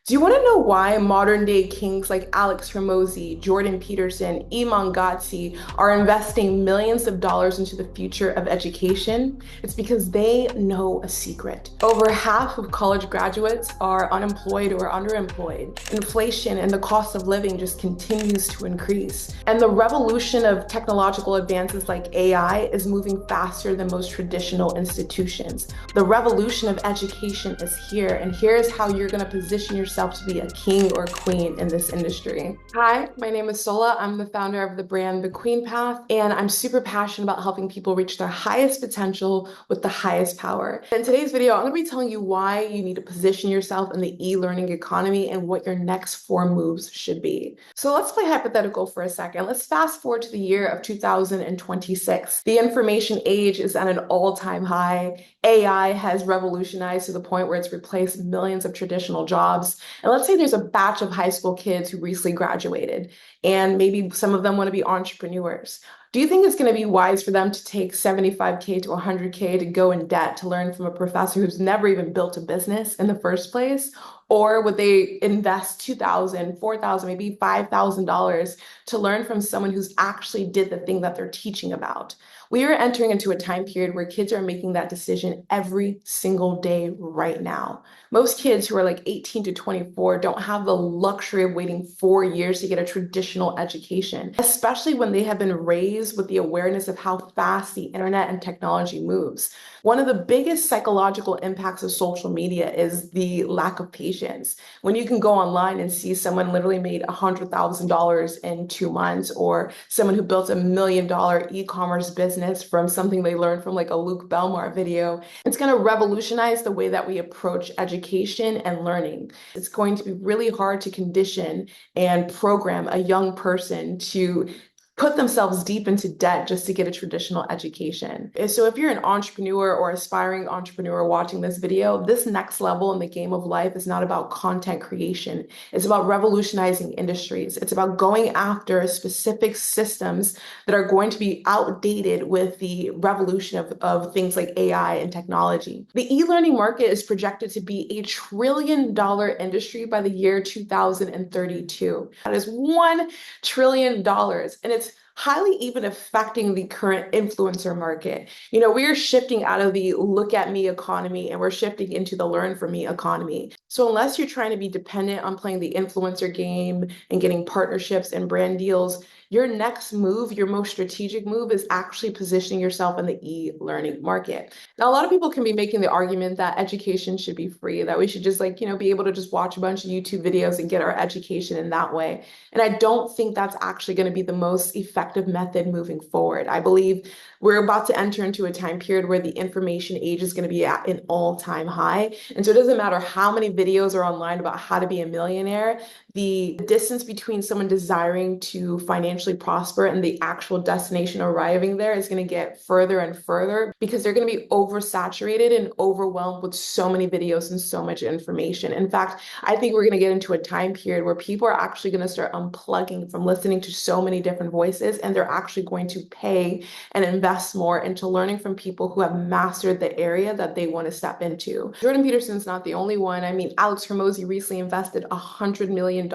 Do you want to know why modern day kings like Alex Hormozi, Jordan Peterson, Iman Gadzhi are investing millions of dollars into the future of education? It's because they know a secret. Over half of college graduates are unemployed or underemployed. Inflation and the cost of living just continues to increase. And the revolution of technological advances like AI is moving faster than most traditional institutions. The revolution of education is here, and here's how you're going to position yourself to be a king or queen in this industry. Hi, my name is Sola. I'm the founder of the brand The Queen Path, and I'm super passionate about helping people reach their highest potential with the highest power. In today's video, I'm going to be telling you why you need to position yourself in the e-learning economy and what your next 4 moves should be. So let's play hypothetical for a second. Let's fast forward to the year of 2026. The information age is at an all-time high. AI has revolutionized to the point where it's replaced millions of traditional jobs. And let's say there's a batch of high school kids who recently graduated, and maybe some of them want to be entrepreneurs. Do you think it's going to be wise for them to take 75K to 100K to go in debt to learn from a professor who's never even built a business in the first place? Or would they invest $2,000, $4,000, maybe $5,000 to learn from someone who's actually did the thing that they're teaching about? We are entering into a time period where kids are making that decision every single day right now. Most kids who are like 18 to 24 don't have the luxury of waiting 4 years to get a traditional education, especially when they have been raised with the awareness of how fast the internet and technology moves. One of the biggest psychological impacts of social media is the lack of patience. When you can go online and see someone literally made $100,000 in 2 months, or someone who built $1 million e-commerce business from something they learned from like a Luke Belmar video, it's going to revolutionize the way that we approach education and learning. It's going to be really hard to condition and program a young person to put themselves deep into debt just to get a traditional education. So if you're an entrepreneur or aspiring entrepreneur watching this video, this next level in the game of life is not about content creation. It's about revolutionizing industries. It's about going after specific systems that are going to be outdated with the revolution of things like AI and technology. The e-learning market is projected to be $1 trillion industry by the year 2032. That is $1 trillion. And it's highly even affecting the current influencer market. We are shifting out of the look at me economy and we're shifting into the learn from me economy. So unless you're trying to be dependent on playing the influencer game and getting partnerships and brand deals, your next move, your most strategic move, is actually positioning yourself in the e-learning market. Now, a lot of people can be making the argument that education should be free, that we should just be able to just watch a bunch of YouTube videos and get our education in that way. And I don't think that's actually going to be the most effective method moving forward. I believe we're about to enter into a time period where the information age is going to be at an all-time high. And so it doesn't matter how many videos are online about how to be a millionaire, the distance between someone desiring to financially prosper and the actual destination arriving there is going to get further and further, because they're going to be oversaturated and overwhelmed with so many videos and so much information. In fact, I think we're going to get into a time period where people are actually going to start unplugging from listening to so many different voices, and they're actually going to pay and invest more into learning from people who have mastered the area that they want to step into. Jordan Peterson's not the only one. I mean, Alex Hormozi recently invested $100 million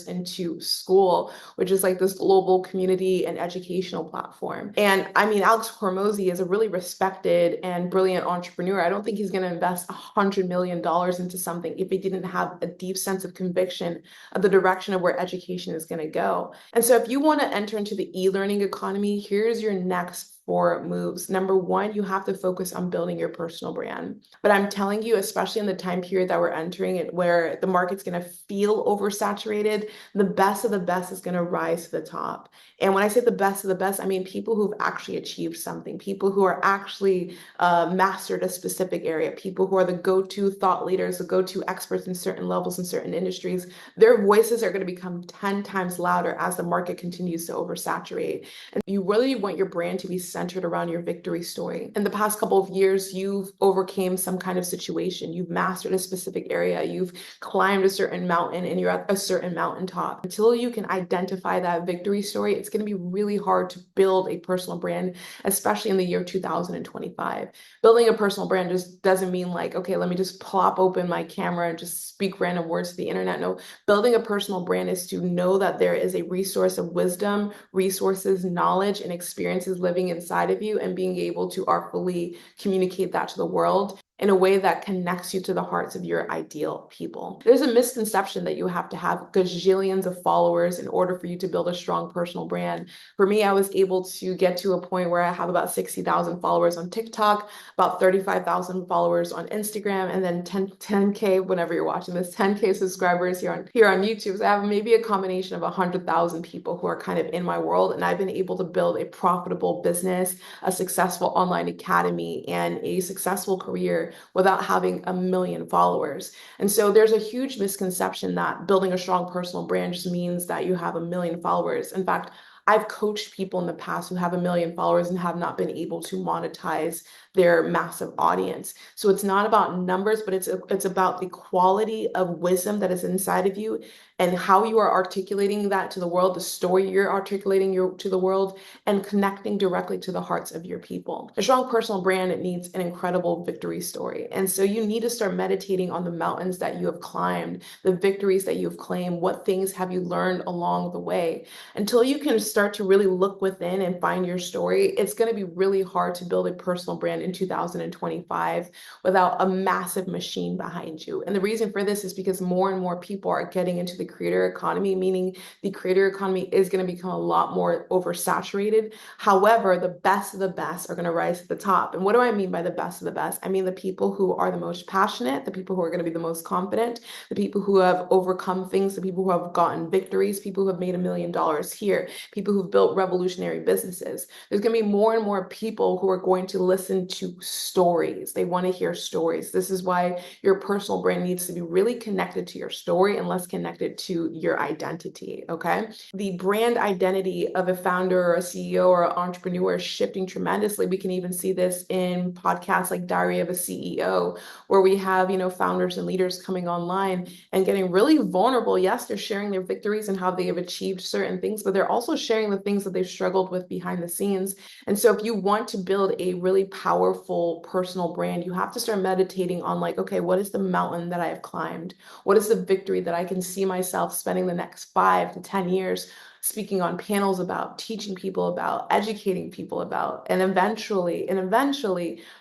into School, which is like this global community and educational platform. And I mean, Alex Hormozi is a really respected and brilliant entrepreneur. I don't think he's going to invest $100 million into something if he didn't have a deep sense of conviction of the direction of where education is going to go. And so if you want to enter into the e-learning economy, here's your next 4 moves. Number one, you have to focus on building your personal brand. But I'm telling you, especially in the time period that we're entering and where the market's going to feel oversaturated, the best of the best is going to rise to the top. And when I say the best of the best, I mean people who've actually achieved something, people who are actually mastered a specific area, people who are the go-to thought leaders, the go-to experts in certain levels in certain industries. Their voices are going to become 10 times louder as the market continues to oversaturate. And you really want your brand to be centered around your victory story. In the past couple of years, you've overcame some kind of situation. You've mastered a specific area. You've climbed a certain mountain and you're at a certain mountaintop. Until you can identify that victory story, it's going to be really hard to build a personal brand, especially in the year 2025. Building a personal brand just doesn't mean like, okay, let me just plop open my camera and just speak random words to the internet. No, building a personal brand is to know that there is a resource of wisdom, resources, knowledge, and experiences living inside of you and being able to artfully communicate that to the world in a way that connects you to the hearts of your ideal people. There's a misconception that you have to have gazillions of followers in order for you to build a strong personal brand. For me, I was able to get to a point where I have about 60,000 followers on TikTok, about 35,000 followers on Instagram, and then 10K, whenever you're watching this, 10K subscribers here on YouTube. So I have maybe a combination of 100,000 people who are kind of in my world, and I've been able to build a profitable business, a successful online academy, and a successful career without having a million followers. And so there's a huge misconception that building a strong personal brand just means that you have a million followers. In fact, I've coached people in the past who have a million followers and have not been able to monetize their massive audience. So it's not about numbers, but it's about the quality of wisdom that is inside of you and how you are articulating that to the world, the story you're articulating to the world, and connecting directly to the hearts of your people. A strong personal brand, it needs an incredible victory story. And so you need to start meditating on the mountains that you have climbed, the victories that you've claimed, what things have you learned along the way. Until you can start to really look within and find your story, it's going to be really hard to build a personal brand in 2025 without a massive machine behind you. And the reason for this is because more and more people are getting into the creator economy, meaning the creator economy is going to become a lot more oversaturated. However, the best of the best are going to rise to the top. And what do I mean by the best of the best? I mean the people who are the most passionate, the people who are going to be the most confident, the people who have overcome things, the people who have gotten victories, people who have made $1 million here, people who've built revolutionary businesses. There's going to be more and more people who are going to listen to stories. They want to hear stories. This is why your personal brand needs to be really connected to your story and less connected to your identity, okay? The brand identity of a founder or a CEO or an entrepreneur is shifting tremendously. We can even see this in podcasts like Diary of a CEO, where we have, founders and leaders coming online and getting really vulnerable. Yes, they're sharing their victories and how they have achieved certain things, but they're also sharing the things that they've struggled with behind the scenes. And so if you want to build a really powerful personal brand, you have to start meditating on like, okay, what is the mountain that I have climbed? What is the victory that I can see myself spending the next 5 to 10 years speaking on panels about, teaching people about, educating people about, and eventually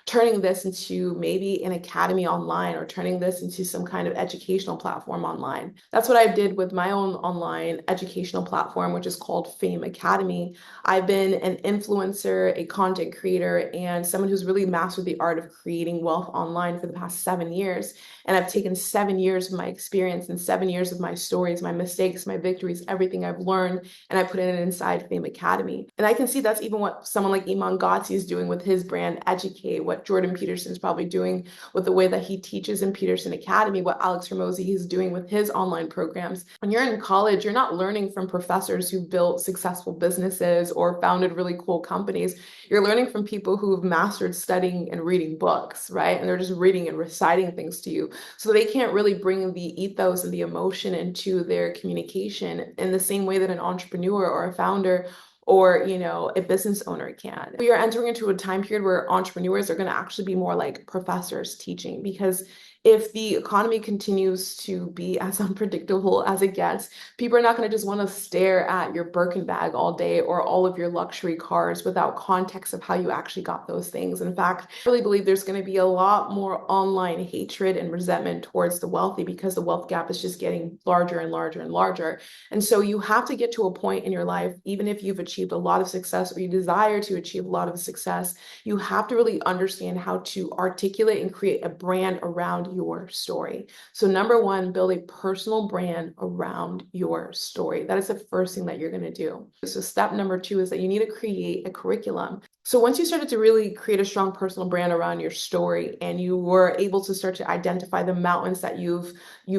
turning this into maybe an academy online or turning this into some kind of educational platform online. That's what I did with my own online educational platform, which is called Fame Academy. I've been an influencer, a content creator, and someone who's really mastered the art of creating wealth online for the past 7 years. And I've taken 7 years of my experience and 7 years of my stories, my mistakes, my victories, everything I've learned, and I put it inside Fame Academy. And I can see that's even what someone like Iman Gotzi is doing with his brand Educate, what Jordan Peterson is probably doing with the way that he teaches in Peterson Academy, what Alex Hormozi is doing with his online programs. When you're in college, you're not learning from professors who built successful businesses or founded really cool companies. You're learning from people who've mastered studying and reading books, right? And they're just reading and reciting things to you. So they can't really bring the ethos and the emotion into their communication in the same way that an entrepreneur or a founder or a business owner can. We are entering into a time period where entrepreneurs are going to actually be more like professors teaching, because if the economy continues to be as unpredictable as it gets, people are not going to just want to stare at your Birkin bag all day or all of your luxury cars without context of how you actually got those things. In fact, I really believe there's going to be a lot more online hatred and resentment towards the wealthy because the wealth gap is just getting larger and larger and larger. And so you have to get to a point in your life, even if you've achieved a lot of success or you desire to achieve a lot of success, you have to really understand how to articulate and create a brand around your story. So number one, build a personal brand around your story. That is the first thing that you're going to do. So step number two is that you need to create a curriculum. So once you started to really create a strong personal brand around your story and you were able to start to identify the mountains that you've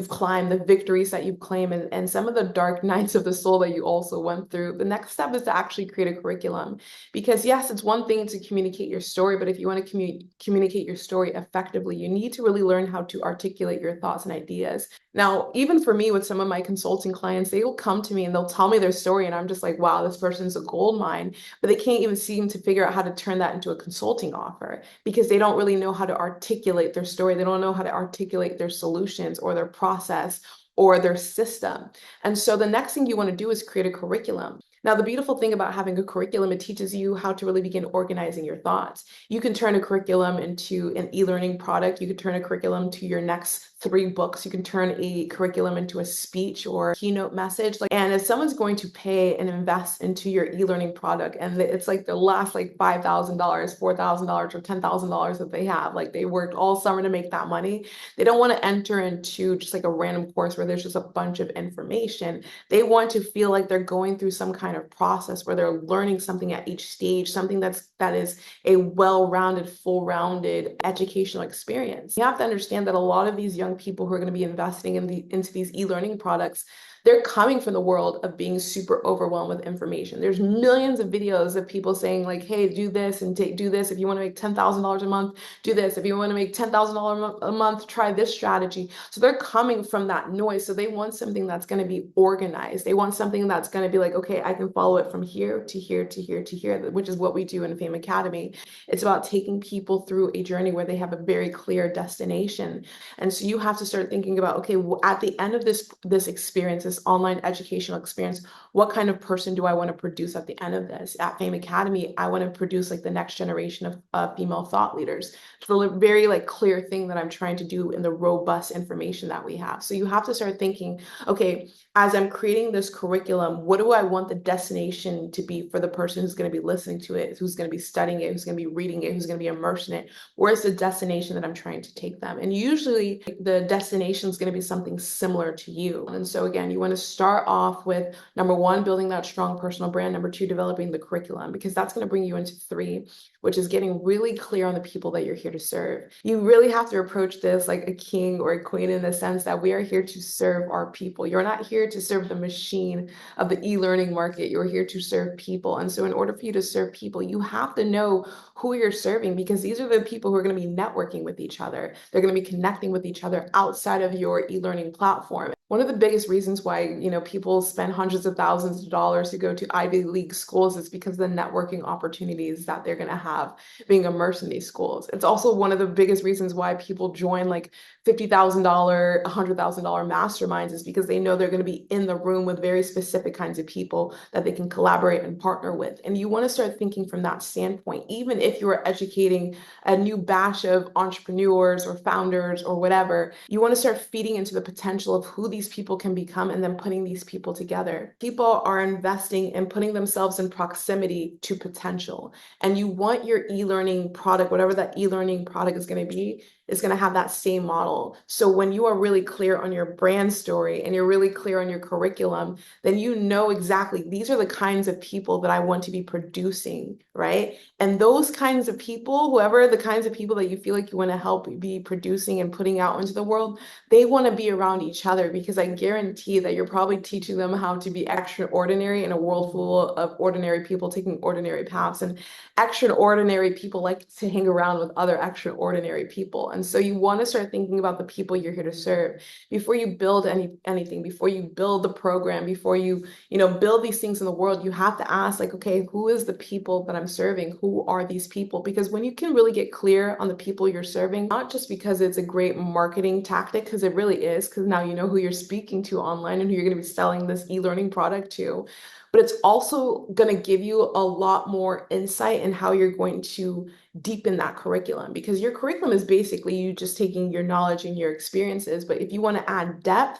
climbed, the victories that you've claimed, and some of the dark nights of the soul that you also went through, the next step is to actually create a curriculum. Because yes, it's one thing to communicate your story, but if you want to communicate your story effectively, you need to really learn how to articulate your thoughts and ideas. Now, even for me with some of my consulting clients, they will come to me and they'll tell me their story, and I'm just like, wow, this person's a gold mine, but they can't even seem to figure out how to turn that into a consulting offer because they don't really know how to articulate their story. They don't know how to articulate their solutions or their process or their system. And so the next thing you want to do is create a curriculum. Now, the beautiful thing about having a curriculum, it teaches you how to really begin organizing your thoughts. You can turn a curriculum into an e-learning product. You can turn a curriculum to your next 3 books. You can turn a curriculum into a speech or keynote message. And if someone's going to pay and invest into your e-learning product, and it's like the last like $5,000, $4,000, or $10,000 that they have, like they worked all summer to make that money, they don't want to enter into just like a random course where there's just a bunch of information. They want to feel like they're going through some kind of process where they're learning something at each stage, something that is a well-rounded, full-rounded educational experience. You have to understand that a lot of these young people who are going to be investing into these e-learning products, they're coming from the world of being super overwhelmed with information. There's millions of videos of people saying like, hey, do this and do this. If you want to make $10,000 a month, do this. If you want to make $10,000 a month, try this strategy. So they're coming from that noise. So they want something that's going to be organized. They want something that's going to be like, okay, I can follow it from here to here to here to here, which is what we do in Fame Academy. It's about taking people through a journey where they have a very clear destination. And so you have to start thinking about, okay, at the end of this experience, this online educational experience, what kind of person do I want to produce at the end of this? At Fame Academy, I want to produce like the next generation of female thought leaders. It's a very like clear thing that I'm trying to do in the robust information that we have. So you have to start thinking, okay, as I'm creating this curriculum, what do I want the destination to be for the person who's going to be listening to it, who's going to be studying it, who's going to be reading it, who's going to be immersed in it? Where's the destination that I'm trying to take them? And usually the destination is going to be something similar to you. And so again, you want to start off with number one, building that strong personal brand. Number two, developing the curriculum, because that's going to bring you into three, which is getting really clear on the people that you're here to serve. You really have to approach this like a king or a queen in the sense that we are here to serve our people. You're not here to serve the machine of the e-learning market. You're here to serve people. And so in order for you to serve people, you have to know who you're serving, because these are the people who are going to be networking with each other. They're going to be connecting with each other outside of your e-learning platform. One of the biggest reasons why, people spend hundreds of thousands of dollars to go to Ivy League schools is because of the networking opportunities that they're going to have being immersed in these schools. It's also one of the biggest reasons why people join like $50,000, $100,000 masterminds, is because they know they're going to be in the room with very specific kinds of people that they can collaborate and partner with. And you want to start thinking from that standpoint, even if you are educating a new batch of entrepreneurs or founders or whatever, you want to start feeding into the potential of who these people can become and then putting these people together. People are investing and putting themselves in proximity to potential. And you want your e-learning product, whatever that e-learning product is going to be, is going to have that same model. So when you are really clear on your brand story and you're really clear on your curriculum, then you know exactly these are the kinds of people that I want to be producing, right? And those kinds of people, whoever the kinds of people that you feel like you want to help be producing and putting out into the world, they want to be around each other, because I guarantee that you're probably teaching them how to be extraordinary in a world full of ordinary people taking ordinary paths. And extraordinary people like to hang around with other extraordinary people. And so you want to start thinking about the people you're here to serve before you build anything, before you build the program, before you build these things in the world. You have to ask like, okay, who is the people that I'm serving? Who are these people? Because when you can really get clear on the people you're serving, not just because it's a great marketing tactic, because it really is, because now you know who you're speaking to online and who you're going to be selling this e-learning product to, but it's also going to give you a lot more insight in how you're going to deepen that curriculum, because your curriculum is basically you just taking your knowledge and your experiences. But if you want to add depth,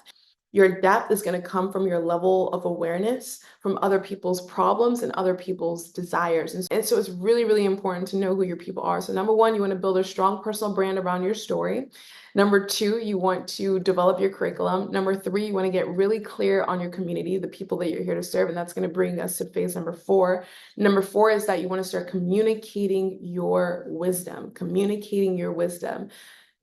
Your depth is going to come from your level of awareness from other people's problems and other people's desires. And so it's really, really important to know who your people are. So number one, you want to build a strong personal brand around your story. Number two, you want to develop your curriculum. Number three, you want to get really clear on your community, the people that you're here to serve. And that's going to bring us to phase number four. Number four is that you want to start communicating your wisdom, communicating your wisdom.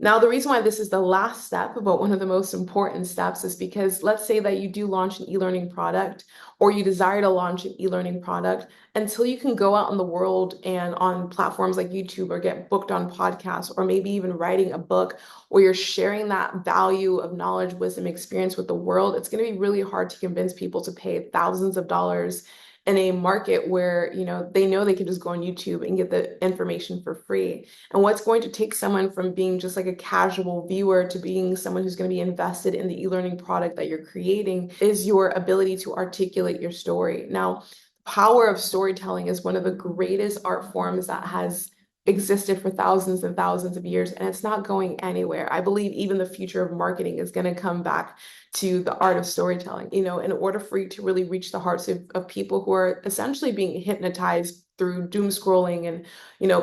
Now, the reason why this is the last step, but one of the most important steps, is because let's say that you do launch an e-learning product or you desire to launch an e-learning product, until you can go out in the world and on platforms like YouTube or get booked on podcasts or maybe even writing a book where you're sharing that value of knowledge, wisdom, experience with the world, it's going to be really hard to convince people to pay thousands of dollars in a market where, they know they can just go on YouTube and get the information for free. And what's going to take someone from being just like a casual viewer to being someone who's going to be invested in the e-learning product that you're creating is your ability to articulate your story. Now, the power of storytelling is one of the greatest art forms that has existed for thousands and thousands of years, and it's not going anywhere. I believe even the future of marketing is going to come back to the art of storytelling. In order for you to really reach the hearts of people who are essentially being hypnotized through doom scrolling and,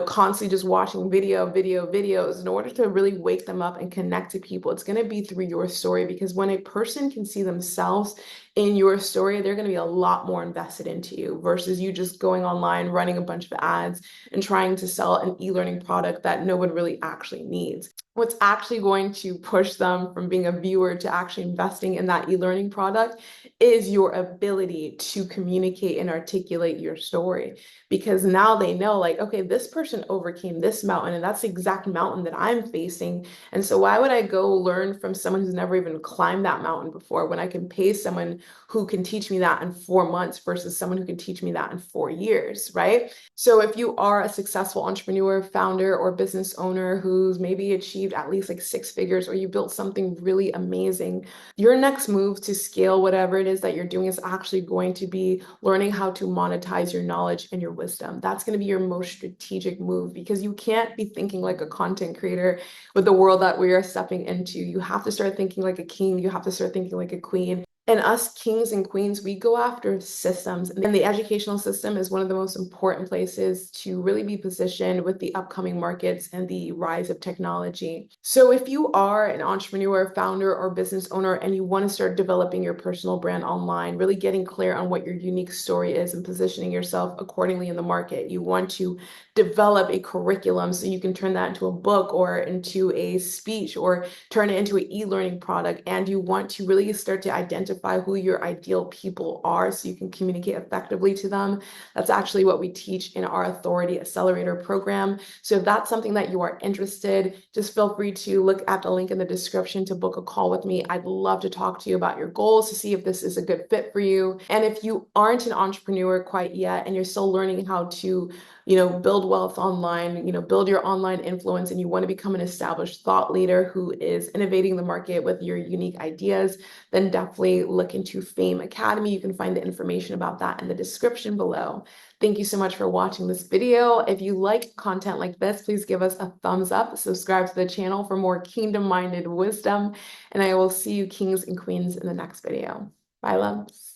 constantly just watching videos, in order to really wake them up and connect to people, it's going to be through your story. Because when a person can see themselves in your story, they're going to be a lot more invested into you versus you just going online, running a bunch of ads and trying to sell an e-learning product that no one really actually needs. What's actually going to push them from being a viewer to actually investing in that e-learning product is your ability to communicate and articulate your story. Because now they know, like, okay, this person overcame this mountain, and that's the exact mountain that I'm facing. And so why would I go learn from someone who's never even climbed that mountain before when I can pay someone who can teach me that in 4 months versus someone who can teach me that in 4 years, right? So if you are a successful entrepreneur, founder, or business owner who's maybe achieved at least like 6 figures, or you built something really amazing, your next move to scale whatever it is that you're doing is actually going to be learning how to monetize your knowledge and your wisdom. That's going to be your most strategic move, because you can't be thinking like a content creator with the world that we are stepping into. You have to start thinking like a king. You have to start thinking like a queen. And us kings and queens, we go after systems. And the educational system is one of the most important places to really be positioned with the upcoming markets and the rise of technology. So if you are an entrepreneur, founder, or business owner, and you want to start developing your personal brand online, really getting clear on what your unique story is and positioning yourself accordingly in the market, you want to develop a curriculum so you can turn that into a book or into a speech or turn it into an e-learning product, and you want to really start to identify who your ideal people are so you can communicate effectively to them. That's actually what we teach in our Authority Accelerator program. So if that's something that you are interested, just feel free to look at the link in the description to book a call with me. I'd love to talk to you about your goals to see if this is a good fit for you. And if you aren't an entrepreneur quite yet and you're still learning how to build wealth online, build your online influence, and you want to become an established thought leader who is innovating the market with your unique ideas, then definitely look into Fame Academy. You can find the information about that in the description below. Thank you so much for watching this video. If you like content like this, please give us a thumbs up, subscribe to the channel for more kingdom-minded wisdom, and I will see you kings and queens in the next video. Bye, loves.